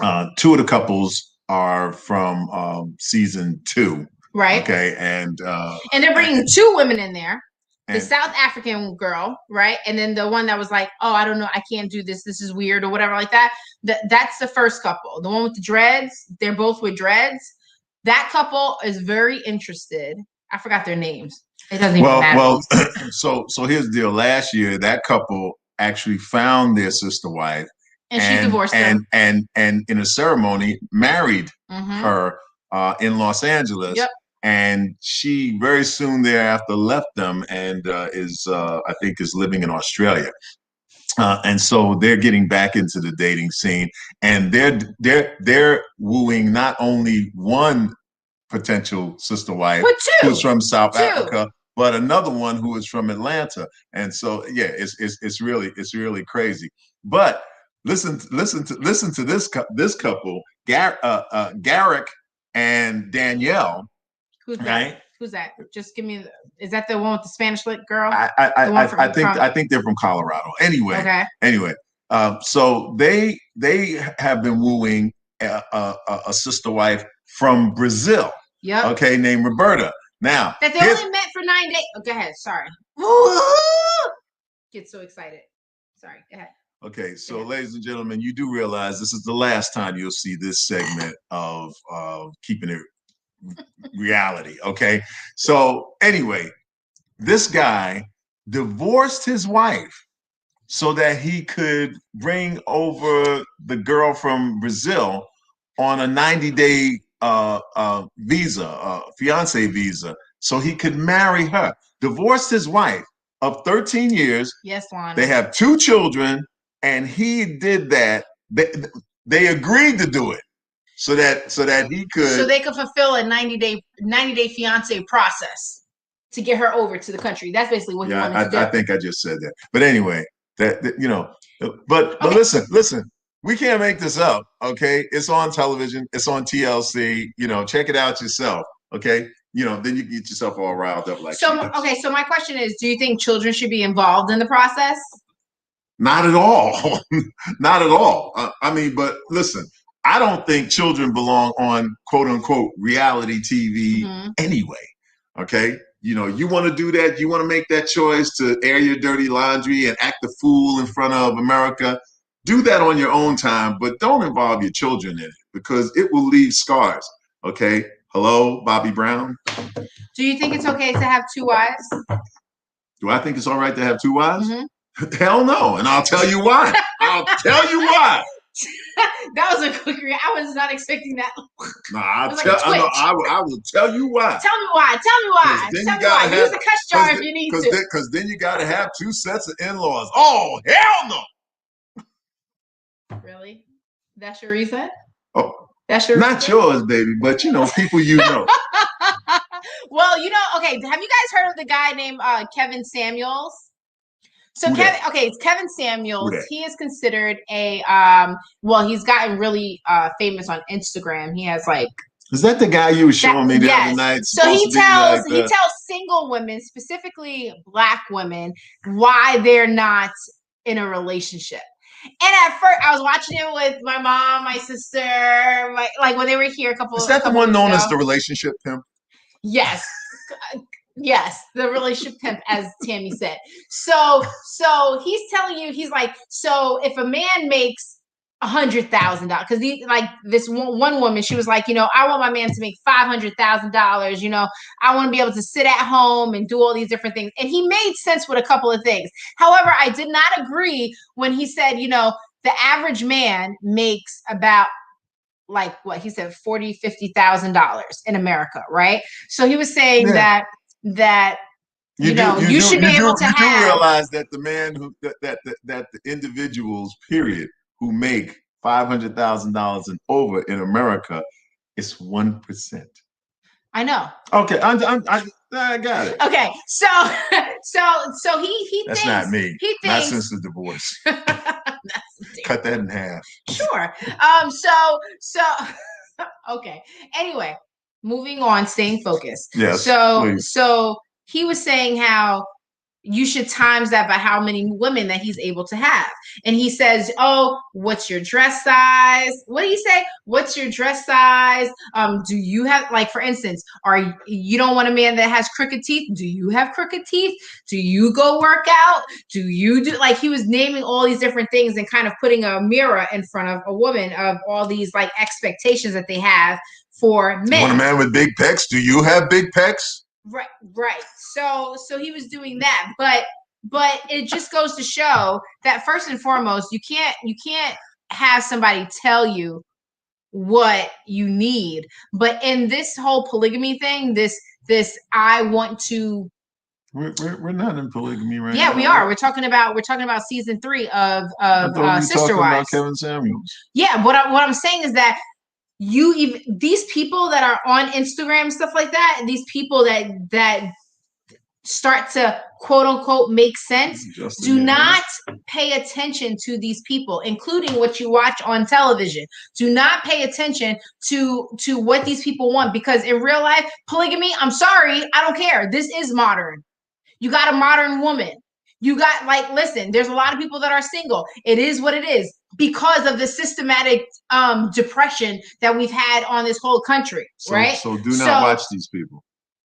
of the couples are from season 2. Right. Okay. And they're bringing 2 women in there. The South African girl, right? And then the one that was like, oh, I don't know, I can't do this. This is weird or whatever like that. That's the first couple. The one with the dreads, they're both with dreads. That couple is very interested. I forgot their names. It doesn't even matter. Well, so here's the deal. Last year, that couple actually found their sister wife, and she divorced them, and in a ceremony married her in Los Angeles. Yep. And she very soon thereafter left them and is I think is living in Australia. And so they're getting back into the dating scene, and they're wooing not only one potential sister wife who's from South Africa, but another one who is from Atlanta. And so yeah, it's really crazy. But listen to this couple, Garrick and Danielle. Who's that? Right? Who's that? Just give me. Is that the one with the Spanish lit girl? I think they're from Colorado. Anyway. So they have been wooing a sister wife from Brazil. Yep. Okay, named Roberta. Now that they only met for 9 days. Oh, go ahead. Sorry. Get so excited. Sorry. Go ahead. Okay, so ladies and gentlemen, you do realize this is the last time you'll see this segment of Keeping It Reality. Okay, so anyway, this guy divorced his wife so that he could bring over the girl from Brazil on a 90-day visa, fiance visa, so he could marry her. Divorced his wife of 13 years. Yes, Lana. They have 2 children, and he did that. They agreed to do it so that he could. So they could fulfill a 90-day fiance process to get her over to the country. That's basically what he wanted to do. I think I just said that. But anyway, that you know, but listen. We can't make this up, okay? It's on television. It's on TLC. You know, check it out yourself, okay? You know, then you get yourself all riled up like. So so my question is, do you think children should be involved in the process? Not at all. Not at all. I mean, but listen, I don't think children belong on quote unquote reality TV anyway, okay? You know, you want to do that, you want to make that choice to air your dirty laundry and act the fool in front of America. Do that on your own time, but don't involve your children in it because it will leave scars. Okay. Hello, Bobby Brown. Do you think it's okay to have 2 wives? Do I think it's all right to have 2 wives? Hell no. And I'll tell you why. I'll tell you why. That was a quick reaction. I was not expecting that. Nah, I will tell you why. Tell me why. Tell me why. Tell me why. Use the cuss jar if you need to. Because then you got to have 2 sets of in-laws. Oh, hell no. Really? That's your reason? Oh, that's your not reason? Yours, baby, but you know, people you know. Well, you know, okay. Have you guys heard of the guy named Kevin Samuels? So it's Kevin Samuels. He is considered a well, he's gotten really famous on Instagram. He has like. Is that the guy you were showing me the other night? So he tells single women, specifically Black women, why they're not in a relationship. And at first, I was watching it with my mom, my sister, like when they were here a couple. Is that the one known as the relationship pimp? Yes, yes, the relationship pimp, as Tammy said. So he's telling you, he's like, so if a man makes $100,000, because like this one woman, she was like, you know, I want my man to make $500,000. You know, I want to be able to sit at home and do all these different things. And he made sense with a couple of things. However, I did not agree when he said, you know, the average man makes about like what he said, $40,000-$50,000 in America, right? So he was saying that you should be able to have. You do realize that the man that the individuals, period, who make $500,000 and over in America is 1%. I know. Okay, I got it. Okay, so he that's thinks, not me. He thinks, not since the divorce. Cut that in half. Sure. So okay. Anyway, moving on, staying focused. Yes. So he was saying how you should times that by how many women that he's able to have. And he says, oh, what's your dress size? What do you say? What's your dress size? Do you have, like, for instance, you don't want a man that has crooked teeth? Do you have crooked teeth? Do you go work out? Do you do, like, he was naming all these different things and kind of putting a mirror in front of a woman of all these, like, expectations that they have for men. You want a man with big pecs? Do you have big pecs? Right. So he was doing that, but But it just goes to show that first and foremost, you can't have somebody tell you what you need. But in this whole polygamy thing, this I want to. We're not in polygamy right now. Yeah, we are. We're talking about season 3 of I thought we were Sister talking Wives. about Kevin Samuels. Yeah, what I'm saying is that these people that are on Instagram and stuff like that, these people that start to quote unquote make sense, do not pay attention to these people, including what you watch on television. Do not pay attention to what these people want, because in real life, polygamy, I'm sorry, I don't care. This is modern. You got a modern woman. You got, like, listen, there's a lot of people that are single. It is what it is because of the systematic depression that we've had on this whole country, right? So do not watch these people.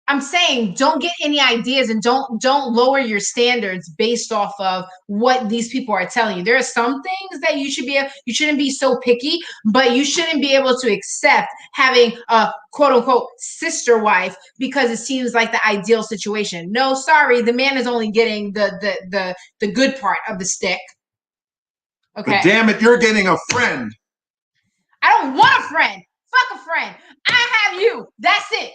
I'm saying don't get any ideas and don't lower your standards based off of what these people are telling you. There are some things that you shouldn't be so picky, but you shouldn't be able to accept having a quote unquote sister wife because it seems like the ideal situation. No, sorry, the man is only getting the good part of the stick. Okay. But damn it, you're getting a friend. I don't want a friend. Fuck a friend. I have you. That's it.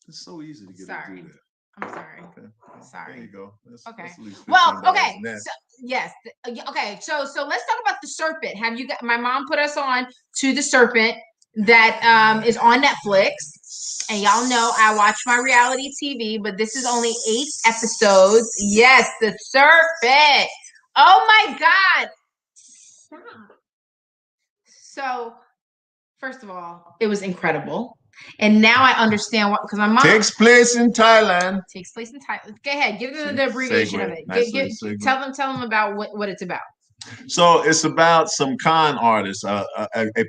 It's so easy to get sorry. to do that. I'm sorry. Okay. Sorry. There you go. That's okay. That's well, okay. So, yes. Okay. So let's talk about The Serpent. Have you got? My mom put us on to The Serpent that is on Netflix, and y'all know I watch my reality TV, but this is only 8 episodes. Yes, The Serpent. Oh my God. Stop. So, first of all, it was incredible. And now I understand what, because my mom takes place in Thailand. Takes place in Thailand. Go ahead, give them the abbreviation of it. Tell them about what it's about. So it's about some con artist, a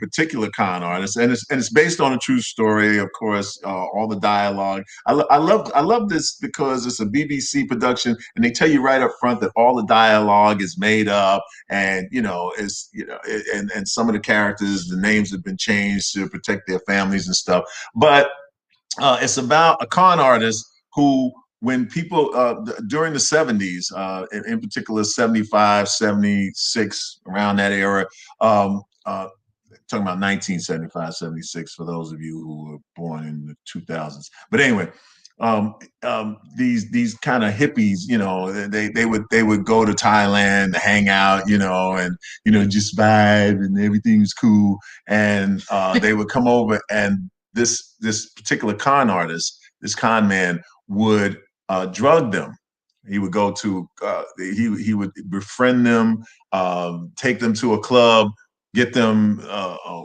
particular con artist, and it's based on a true story. Of course, all the dialogue. I love this because it's a BBC production, and they tell you right up front that all the dialogue is made up, and and some of the characters, the names have been changed to protect their families and stuff. But it's about a con artist who, when people during the 70s, in particular 75, 76, around that era, talking about 1975, 76 for those of you who were born in the 2000s. But anyway, these kind of hippies, they would go to Thailand to hang out, and just vibe, and everything was cool. And they would come over, and this particular con artist, this con man, would drug them. He would go to he would befriend them, take them to a club, get them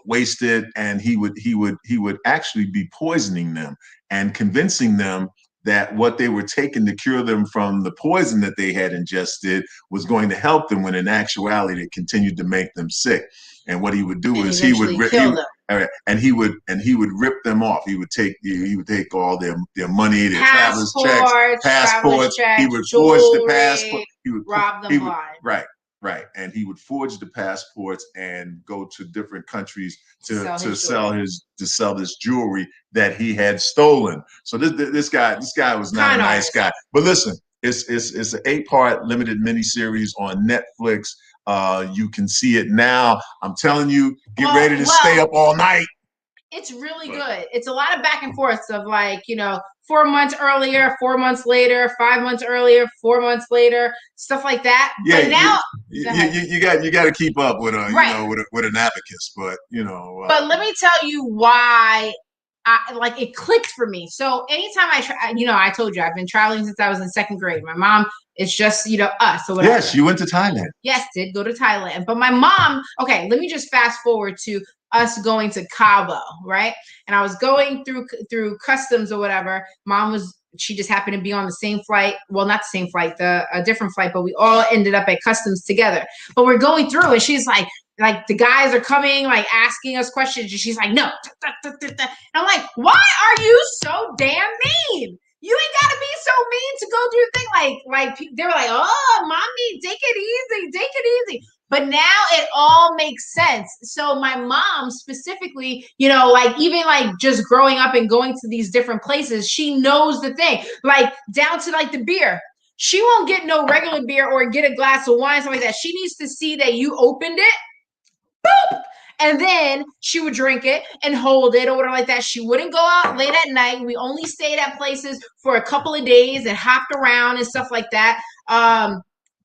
wasted, and he would actually be poisoning them and convincing them that what they were taking to cure them from the poison that they had ingested was going to help them, when in actuality it continued to make them sick. And what he would do is he would rip them off. He would take all their money, their travelers checks, passports. He would forge the passport. He would rob them blind. Right. And he would forge the passports and go to different countries to sell this jewelry that he had stolen. So this guy was not a nice guy. But listen, it's an 8-part limited miniseries on Netflix. You can see it now. I'm telling you, get ready to stay up all night. It's really good. It's a lot of back and forths of 4 months earlier, 4 months later, 5 months earlier, 4 months later, stuff like that. Yeah, but now you got to keep up with with an abacus, but But let me tell you why it clicked for me. So anytime I told you I've been traveling since I was in 2nd grade. My mom, it's just us or whatever. Yes, you went to Thailand. Yes, did go to Thailand. But my mom, okay, let me just fast forward to us going to Cabo, right? And I was going through customs or whatever. She just happened to be on the same flight. Well, not the same flight, a different flight, but we all ended up at customs together. But we're going through, and she's like the guys are coming, asking us questions, and she's like, no. And I'm like, why are you so damn mean? You ain't gotta be so mean to go through the thing. They were like, oh, mommy, take it easy. But now it all makes sense. So my mom specifically, even just growing up and going to these different places, she knows the thing. Down to the beer. she won't get no regular beer or get a glass of wine, something like that. She needs to see that you opened it. Boop! And then she would drink it and hold it or whatever like that. She wouldn't go out late at night. We only stayed at places for a couple of days and hopped around and stuff like that.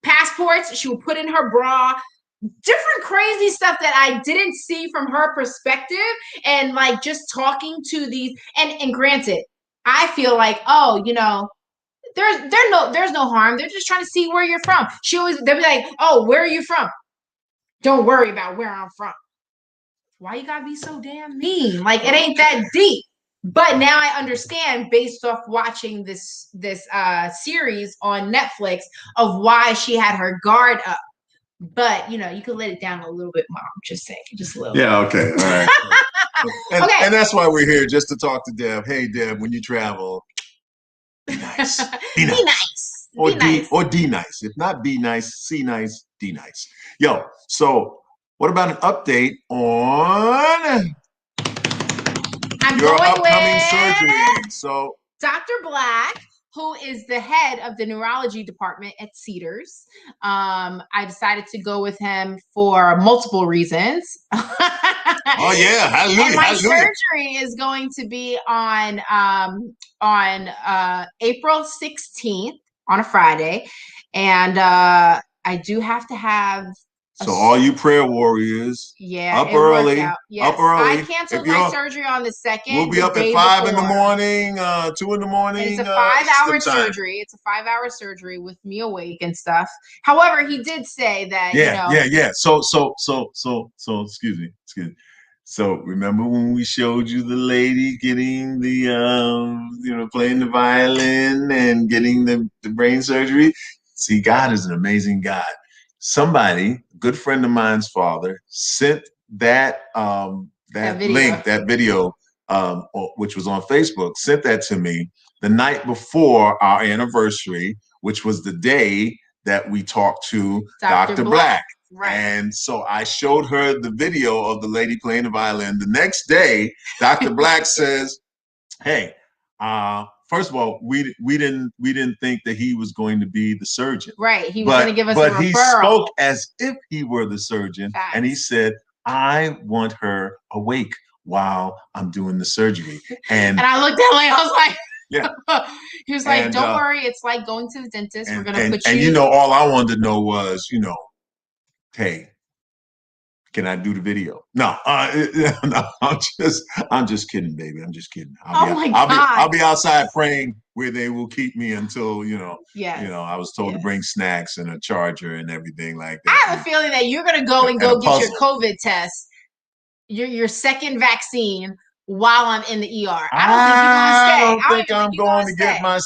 Passports, she would put in her bra. Different crazy stuff that I didn't see from her perspective. And like just talking to these, and granted, I feel like, oh, you know, there's no harm. They're just trying to see where you're from. They'll be like, oh, where are you from? Don't worry about where I'm from. Why you gotta be so damn mean? Like, it ain't that deep. But now I understand based off watching this series on Netflix of why she had her guard up. But you know, you could let it down a little bit more. I'm just saying, just a little. Yeah. bit. Okay. All right. Okay. And that's why we're here, just to talk to Deb. Hey, Deb, when you travel, be nice. Be nice. Be nice. Or Be nice. Or D nice. If not be nice, C nice, D nice. Yo, so what about an update on your upcoming surgery? So Dr. Black, who is the head of the neurology department at Cedars. I decided to go with him for multiple reasons. Oh yeah, hallelujah! And my hallelujah. surgery is going to be on April 16th on a Friday, and I do have to have. So all you prayer warriors, Yeah, up early, yes. up early. I canceled my surgery on the 2nd. We'll be up at 5 in the morning, 2 in the morning. It's a 5-hour surgery. It's a 5-hour surgery with me awake and stuff. However, he did say that, Yeah. So, excuse me. So remember when we showed you the lady getting the, playing the violin and getting the brain surgery? See, God is an amazing God. Somebody, a good friend of mine's father, sent that video, which was on Facebook, sent that to me the night before our anniversary, which was the day that we talked to Dr. Black. Right. And so I showed her the video of the lady playing the violin. The next day, Dr. Black says, "Hey, first of all, we didn't think that he was going to be the surgeon. Right. He was going to give us a referral. But he spoke as if he were the surgeon, and he said, I want her awake while I'm doing the surgery." And I looked at him, I was like, yeah. He was like, don't worry, it's like going to the dentist. We're gonna put you. And all I wanted to know was, hey, can I do the video? No, no, I'm just kidding, baby. I'm just kidding. I'll be outside praying where they will keep me until, I was told to bring snacks and a charger and everything like that. I have a feeling that you're gonna go and go get your COVID test, your second vaccine, while I'm in the ER. I don't think I'm going to get my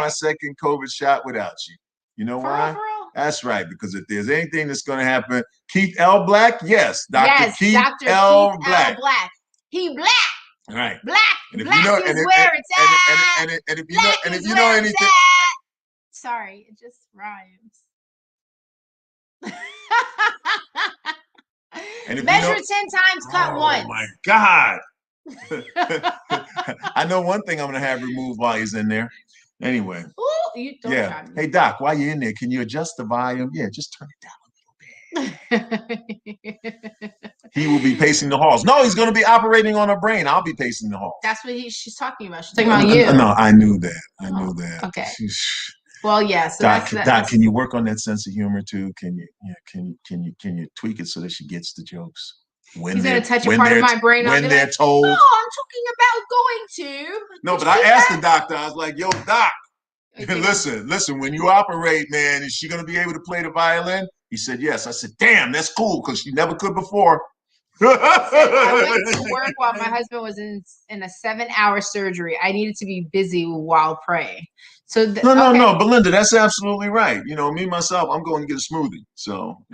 second COVID shot without you. You know why? That's right, because if there's anything that's going to happen, Keith L. Black, yes, Dr. Keith L. Black. He black. Right. Black. And if black you know, is where it's at. And if you know anything. Sorry, it just rhymes. Measure 10 times, cut once. Oh my God. I know one thing I'm going to have removed while he's in there. Anyway. Ooh, you don't try me. Hey, Doc, while you're in there, can you adjust the volume? Yeah, just turn it down a little bit. He will be pacing the halls. No, he's going to be operating on her brain. I'll be pacing the halls. That's what she's talking about. She's talking about you. No, I knew that. Okay. Well, yes. Yeah, so Doc, can you work on that sense of humor too? Can you tweak it so that she gets the jokes? He's gonna touch a part of my brain when they're told. No, I'm talking about going to. No, but I asked the doctor. I was like, "Yo, Doc, listen. When you operate, man, is she gonna be able to play the violin?" He said, "Yes." I said, "Damn, that's cool because she never could before." I went to work while my husband was in a 7-hour surgery. I needed to be busy while praying. So no, Belinda, that's absolutely right. Me myself, I'm going to get a smoothie. So,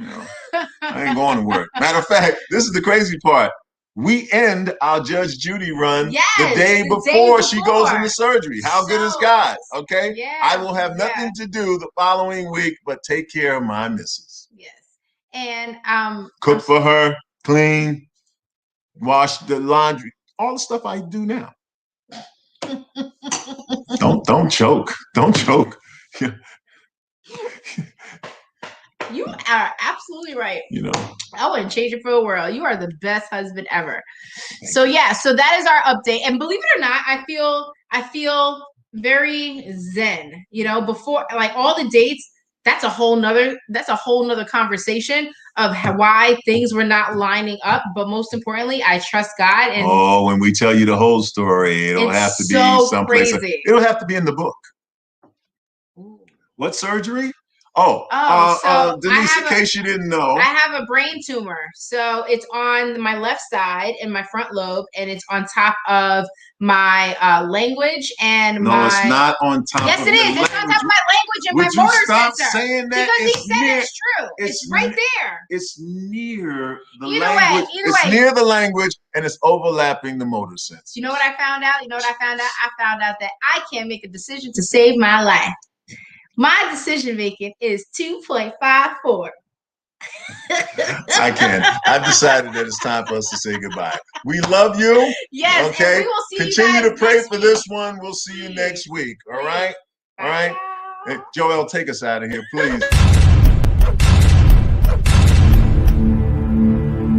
I ain't going to work. Matter of fact, this is the crazy part. We end our Judge Judy run the day before she goes into surgery. How good is God? Okay? Yeah, I will have nothing to do the following week but take care of my missus. Yes. And cook for her, clean, wash the laundry, all the stuff I do now. Don't choke. Don't choke. You are absolutely right. You know, I wouldn't change it for the world. You are the best husband ever. So yeah, so that is our update. And believe it or not, I feel very zen. You know, before like all the dates, that's a whole nother conversation of why things were not lining up. But most importantly, I trust God. And when we tell you the whole story, it'll have to be someplace. Crazy. It'll have to be in the book. Ooh. What surgery? So Denise, in case you didn't know, I have a brain tumor. So it's on my left side in my front lobe, and it's on top of my language and No, it's not on top Yes, of it is. your It's on top of my language and Would my motor you stop sensor. saying that? Because he said it's true. It's right there. It's near the Either language. way. It's near the language, and it's overlapping the motor sensor. You know what I found out? I found out that I can't make a decision to save my life. My decision making is 2.54. I can. I've decided that it's time for us to say goodbye. We love you. Yes. Okay. And we will see Continue you to pray for this one. We'll see you next week. All right. All right. Hey, Joel, take us out of here, please.